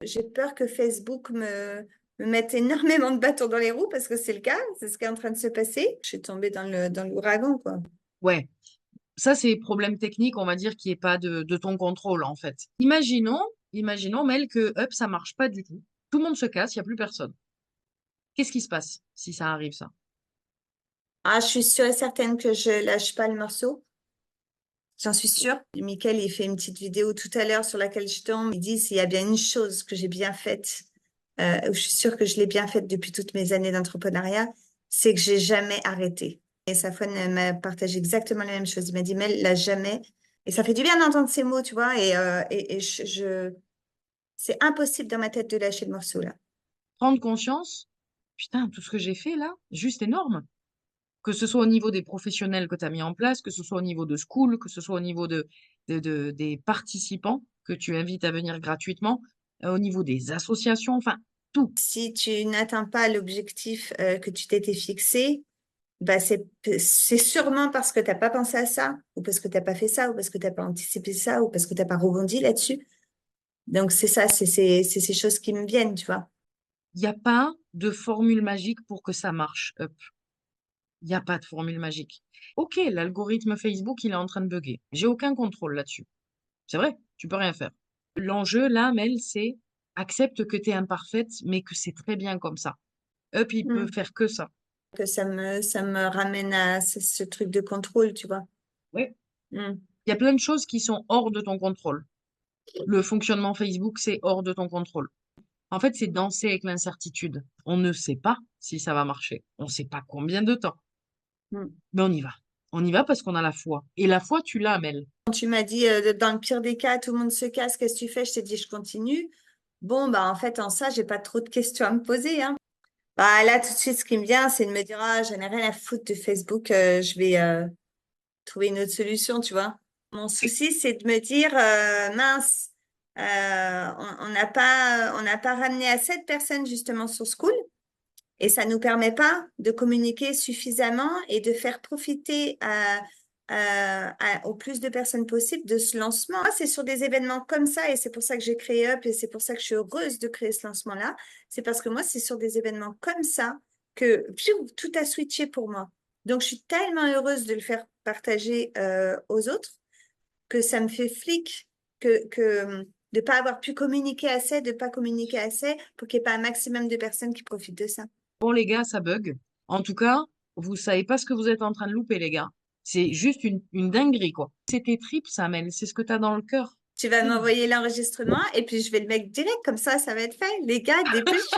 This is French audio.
J'ai peur que Facebook me mette énormément de bâtons dans les roues parce que c'est le cas, c'est ce qui est en train de se passer. Je suis tombée dans l'ouragan, quoi. Ouais, ça c'est problème technique, on va dire, qui est pas de ton contrôle en fait. Imaginons, Mel, que hop, ça marche pas du tout. Tout le monde se casse, il y a plus personne. Qu'est-ce qui se passe si ça arrive ça? Ah, je suis sûre et certaine que je lâche pas le morceau. J'en suis sûre. Mickaël, il fait une petite vidéo tout à l'heure sur laquelle je tombe. Il dit s'il y a bien une chose que j'ai bien faite, où je suis sûre que je l'ai bien faite depuis toutes mes années d'entrepreneuriat, c'est que j'ai jamais arrêté. Et Safwan m'a partagé exactement la même chose. Il m'a dit, Mel, lâche jamais. Et ça fait du bien d'entendre ces mots, tu vois. Et c'est impossible dans ma tête de lâcher le morceau là. Prendre conscience, putain, tout ce que j'ai fait là, juste énorme. Que ce soit au niveau des professionnels que tu as mis en place, que ce soit au niveau de school, que ce soit au niveau des participants que tu invites à venir gratuitement, au niveau des associations, enfin, tout. Si tu n'atteins pas l'objectif que tu t'étais fixé, bah c'est sûrement parce que t'as pas pensé à ça, ou parce que t'as pas fait ça, ou parce que t'as pas anticipé ça, ou parce que t'as pas rebondi là-dessus. Donc c'est ça, c'est ces choses qui me viennent, tu vois. Il n'y a pas de formule magique pour que ça marche. Il n'y a pas de formule magique. Ok, l'algorithme Facebook, il est en train de bugger. J'ai aucun contrôle là-dessus. C'est vrai, tu peux rien faire. L'enjeu, là, Mel, c'est accepte que tu es imparfaite, mais que c'est très bien comme ça. Il peut Mm. faire que ça. Que ça me ramène à ce truc de contrôle, tu vois. Ouais. Mm. Il y a plein de choses qui sont hors de ton contrôle. Le fonctionnement Facebook, c'est hors de ton contrôle. En fait, c'est danser avec l'incertitude. On ne sait pas si ça va marcher. On ne sait pas combien de temps. Mm. Mais on y va. On y va parce qu'on a la foi. Et la foi, tu l'as, Mel. Quand tu m'as dit, dans le pire des cas, tout le monde se casse, qu'est-ce que tu fais? Je t'ai dit, je continue. Bon, bah en fait, en ça, j'ai pas trop de questions à me poser, hein. Bah là, tout de suite, ce qui me vient, c'est de me dire, ah, j'en ai rien à foutre de Facebook, je vais trouver une autre solution, tu vois. Mon souci, c'est de me dire, mince, on n'a pas ramené assez de personnes justement sur School et ça nous permet pas de communiquer suffisamment et de faire profiter au plus de personnes possible de ce lancement. Moi, c'est sur des événements comme ça et c'est pour ça que j'ai créé Up et c'est pour ça que je suis heureuse de créer ce lancement-là. C'est parce que moi, c'est sur des événements comme ça que pfiou, tout a switché pour moi. Donc, je suis tellement heureuse de le faire partager aux autres que ça me fait flic que de pas avoir pu communiquer assez, de pas communiquer assez pour qu'il n'y ait pas un maximum de personnes qui profitent de ça. Bon, les gars, ça bug. En tout cas, vous savez pas ce que vous êtes en train de louper, les gars. C'est juste une dinguerie, quoi. C'est tes tripes, ça, Mel. C'est ce que tu as dans le cœur. Tu vas m'envoyer l'enregistrement et puis je vais le mettre direct, comme ça va être fait. Les gars, dépêche.